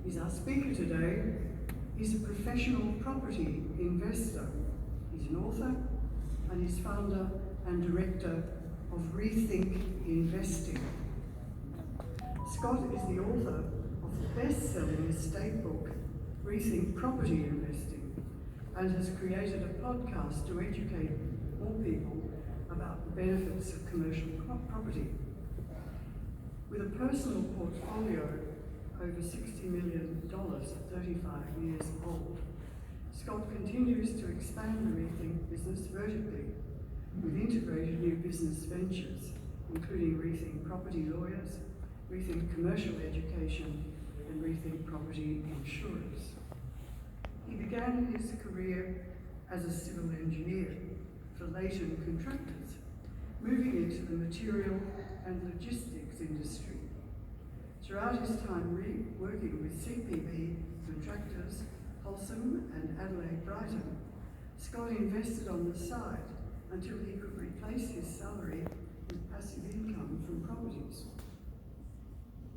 He's our speaker today. He's a professional property investor. He's an author and he's founder and director of Rethink Investing. Scott is the author of the best-selling estate book, Rethink Property Investing, and has created a podcast to educate more people about the benefits of commercial property. With a personal portfolio over $60 million at 35 years old, Scott continues to expand the Rethink business vertically with integrated new business ventures, including Rethink Property Lawyers, Rethink Commercial Education, and Rethink Property Insurance. He began his career as a civil engineer for Leighton Contractors, moving into the material and logistics industry. Throughout his time working with CPB Contractors, Holcim and Adelaide Brighton, Scott invested on the side until he could replace his salary with passive income from properties.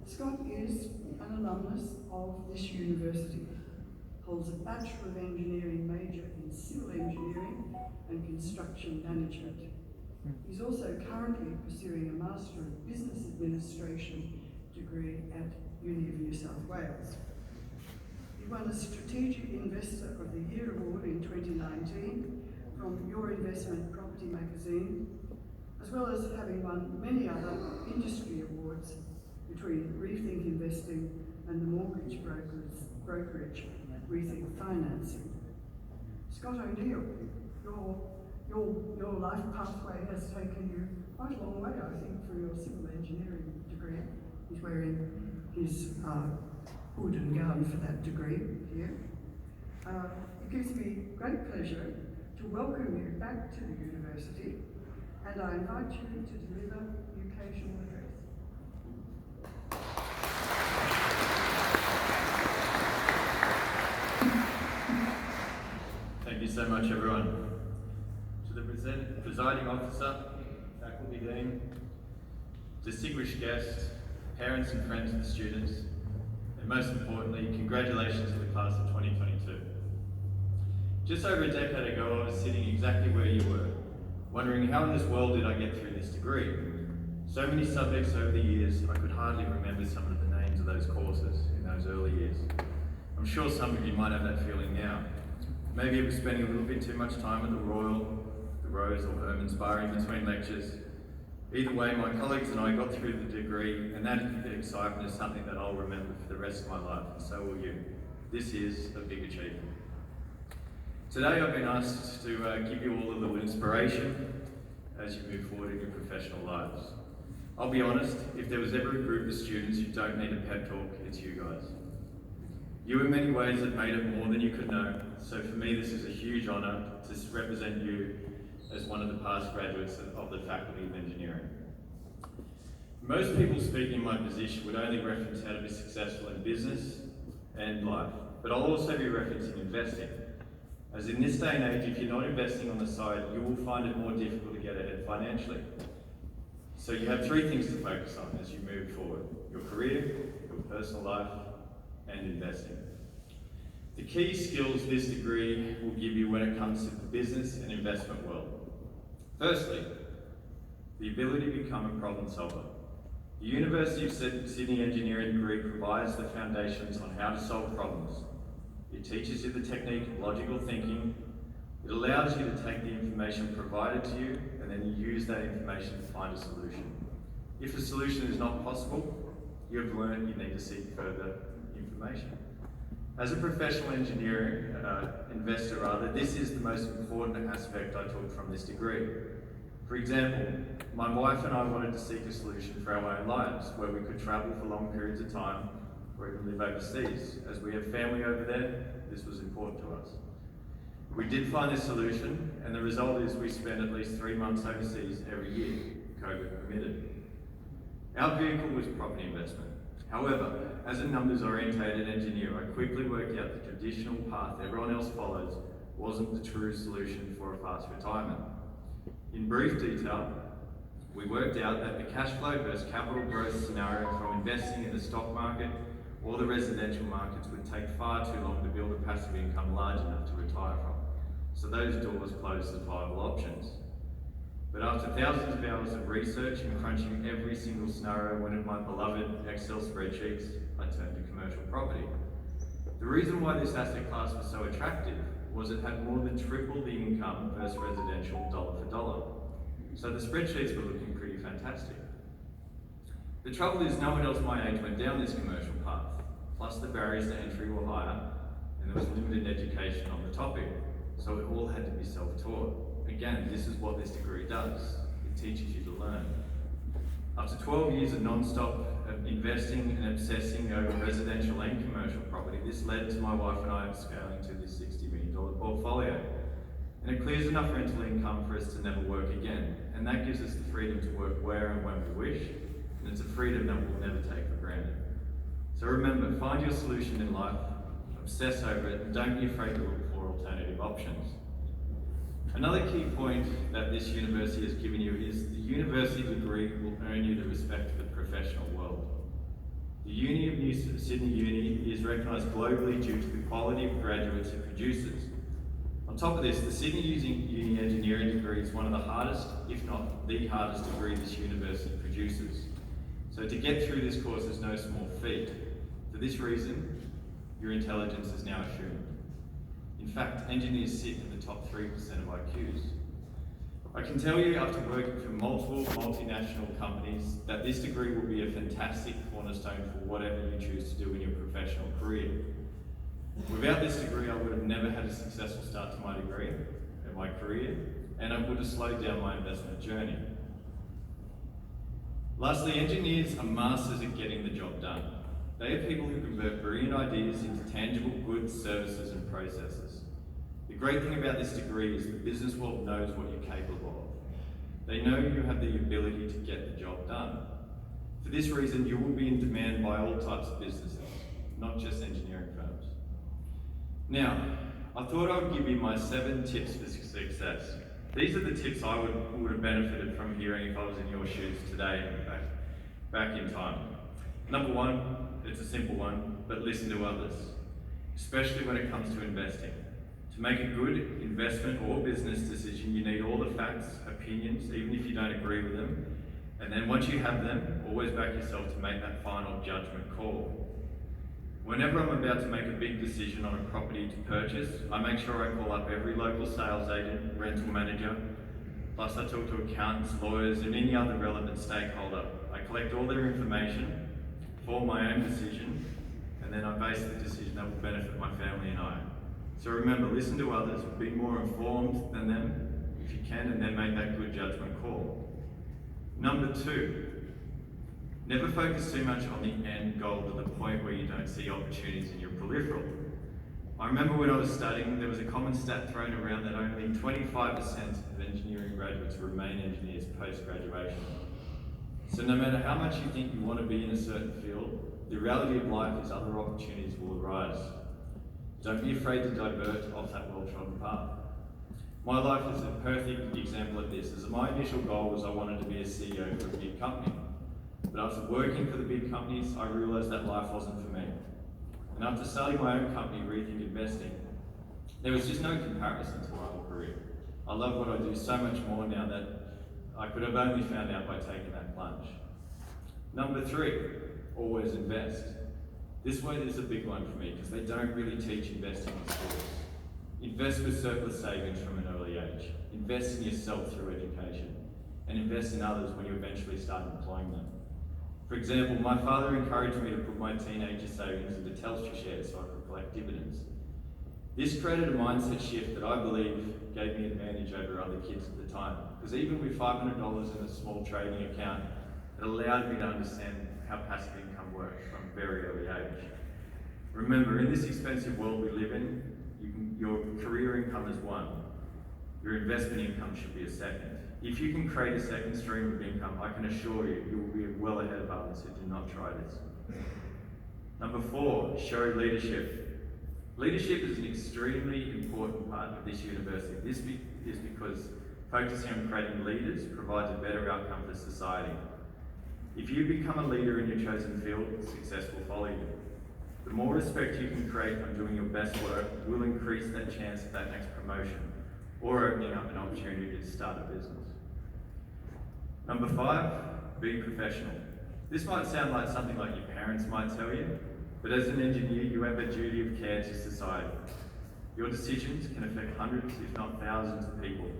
Scott is an alumnus of this university, holds a Bachelor of Engineering major in Civil Engineering and Construction Management. He's also currently pursuing a Master of Business Administration degree at Uni of New South Wales. He won a Strategic Investor of the Year Award in 2019 from Your Investment Property magazine, as well as having won many other industry awards between Rethink Investing and the mortgage brokerage Rethink Financing. Scott O'Neill, your life pathway has taken you quite a long way, I think, for your civil engineering degree. He's wearing his hood and gown for that degree here. It gives me great pleasure to welcome you back to the university, and I invite you to deliver the occasional address. Thank you so much, everyone. To the presiding officer, faculty dean, distinguished guests, parents and friends of the students, and most importantly, congratulations to the class of 2022. Just over a decade ago, I was sitting exactly where you were, wondering how in this world did I get through this degree? So many subjects over the years, I could hardly remember some of the names of those courses in those early years. I'm sure some of you might have that feeling now. Maybe it was spending a little bit too much time at the Royal, the Rose or Herman's Bar in between lectures. Either way, my colleagues and I got through the degree, and that excitement is something that I'll remember for the rest of my life, and so will you. This is a big achievement. Today I've been asked to give you all a little inspiration as you move forward in your professional lives. I'll be honest, if there was ever a group of students who don't need a pep talk, it's you guys. You in many ways have made it more than you could know, so for me this is a huge honour to represent you as one of the past graduates of the Faculty of Engineering. Most people speaking in my position would only reference how to be successful in business and life, but I'll also be referencing investing. As in this day and age, if you're not investing on the side, you will find it more difficult to get ahead financially. So you have three things to focus on as you move forward: your career, your personal life, and investing. The key skills this degree will give you when it comes to the business and investment world. Firstly, the ability to become a problem solver. The University of Sydney Engineering degree provides the foundations on how to solve problems. It teaches you the technique of logical thinking. It allows you to take the information provided to you and then you use that information to find a solution. If a solution is not possible, you have learned you need to seek further information. As a professional investor, this is the most important aspect I took from this degree. For example, my wife and I wanted to seek a solution for our own lives where we could travel for long periods of time or even live overseas. As we have family over there, this was important to us. We did find this solution, and the result is we spend at least 3 months overseas every year, COVID permitted. Our vehicle was property investment. However, as a numbers-orientated engineer, I quickly worked out the traditional path everyone else follows wasn't the true solution for a fast retirement. In brief detail, we worked out that the cash flow versus capital growth scenario from investing in the stock market or the residential markets would take far too long to build a passive income large enough to retire from. So those doors closed as viable options. But after thousands of hours of research and crunching every single scenario in one of my beloved Excel spreadsheets, I turned to commercial property. The reason why this asset class was so attractive was it had more than triple the income versus residential dollar for dollar. So the spreadsheets were looking pretty fantastic. The trouble is no one else my age went down this commercial path, plus the barriers to entry were higher and there was limited education on the topic, so it all had to be self-taught. Again, this is what this degree does. It teaches you to learn. After 12 years of non-stop investing and obsessing over residential and commercial property, this led to my wife and I scaling to this $60 million portfolio. And it clears enough rental income for us to never work again. And that gives us the freedom to work where and when we wish. And it's a freedom that we'll never take for granted. So remember, find your solution in life, obsess over it, and don't be afraid to look for alternative options. Another key point that this university has given you is the university degree will earn you the respect of the professional world. The Uni of New Sydney Uni is recognised globally due to the quality of graduates it produces. On top of this, the Sydney Uni engineering degree is one of the hardest, if not the hardest degree this university produces. So to get through this course is no small feat. For this reason, your intelligence is now assumed. In fact, engineers sit in the top 3% of IQs. I can tell you after working for multiple multinational companies that this degree will be a fantastic cornerstone for whatever you choose to do in your professional career. Without this degree, I would have never had a successful start to my degree and my career, and I would have slowed down my investment journey. Lastly, engineers are masters at getting the job done. They are people who convert brilliant ideas into tangible goods, services, and processes. The great thing about this degree is the business world knows what you're capable of. They know you have the ability to get the job done. For this reason, you will be in demand by all types of businesses, not just engineering firms. Now, I thought I would give you my 7 tips for success. These are the tips I would have benefited from hearing if I was in your shoes today and back in time. Number 1, it's a simple one, but listen to others, especially when it comes to investing. To make a good investment or business decision, you need all the facts, opinions, even if you don't agree with them. And then once you have them, always back yourself to make that final judgment call. Whenever I'm about to make a big decision on a property to purchase, I make sure I call up every local sales agent, rental manager, plus I talk to accountants, lawyers, and any other relevant stakeholder. I collect all their information, form my own decision, and then I base the decision that will benefit my family and I. So remember, listen to others, be more informed than them if you can, and then make that good judgment call. Number 2, never focus too much on the end goal to the point where you don't see opportunities in your peripheral. I remember when I was studying, there was a common stat thrown around that only 25% of engineering graduates remain engineers post-graduation. So no matter how much you think you want to be in a certain field, the reality of life is other opportunities will arise. Don't be afraid to divert off that well-trodden path. My life is a perfect example of this, as my initial goal was I wanted to be a CEO for a big company. But after working for the big companies, I realised that life wasn't for me. And after starting my own company, Rethink Investing, there was just no comparison to my old career. I love what I do so much more now that I could have only found out by taking that plunge. Number 3, always invest. This one is a big one for me because they don't really teach investing in schools. Invest with surplus savings from an early age. Invest in yourself through education. And invest in others when you eventually start employing them. For example, my father encouraged me to put my teenager savings into Telstra shares so I could collect dividends. This created a mindset shift that I believe gave me an advantage over other kids at the time. Because even with $500 in a small trading account, it allowed me to understand how passive income works from a very early age. Remember, in this expensive world we live in, your career income is one. Your investment income should be a second. If you can create a second stream of income, I can assure you, you will be well ahead of others who do not try this. Number 4, show leadership. Leadership is an extremely important part of this university. This is because focusing on creating leaders provides a better outcome for society. If you become a leader in your chosen field, success will follow you. The more respect you can create on doing your best work will increase that chance of that next promotion or opening up an opportunity to start a business. Number 5, be professional. This might sound like something like your parents might tell you, but as an engineer, you have a duty of care to society. Your decisions can affect hundreds, if not thousands of people.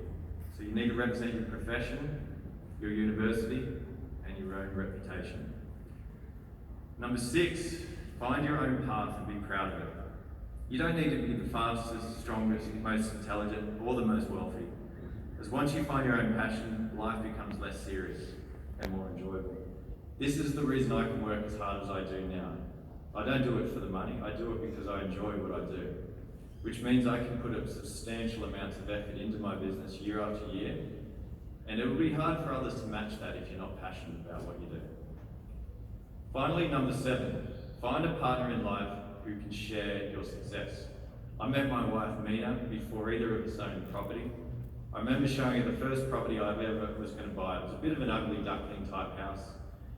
So you need to represent your profession, your university, and your own reputation. Number 6, find your own path and be proud of it. You don't need to be the fastest, strongest, most intelligent, or the most wealthy. As once you find your own passion, life becomes less serious and more enjoyable. This is the reason I can work as hard as I do now. I don't do it for the money, I do it because I enjoy what I do, which means I can put up substantial amounts of effort into my business year after year, and it will be hard for others to match that if you're not passionate about what you do. Finally, number 7, find a partner in life who can share your success. I met my wife Mina before either of us owned property. I remember showing her the first property I ever was going to buy. It was a bit of an ugly duckling type house.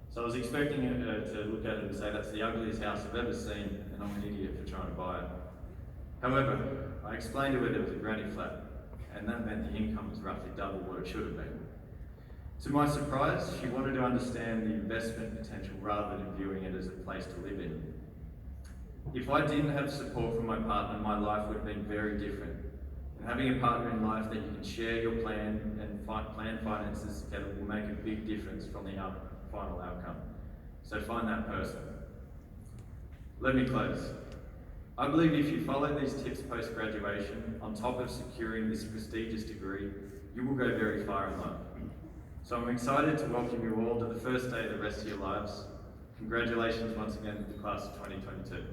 So I was expecting her to look at it and say, that's the ugliest house I've ever seen, and I'm an idiot for trying to buy it. However, I explained to her that it was a granny flat, and that meant the income was roughly double what it should have been. To my surprise, she wanted to understand the investment potential rather than viewing it as a place to live in. If I didn't have support from my partner, my life would have been very different. And having a partner in life that you can share your plan and plan finances together will make a big difference from the final outcome. So find that person. Let me close. I believe if you follow these tips post-graduation, on top of securing this prestigious degree, you will go very far in life. So I'm excited to welcome you all to the first day of the rest of your lives. Congratulations once again to the class of 2022.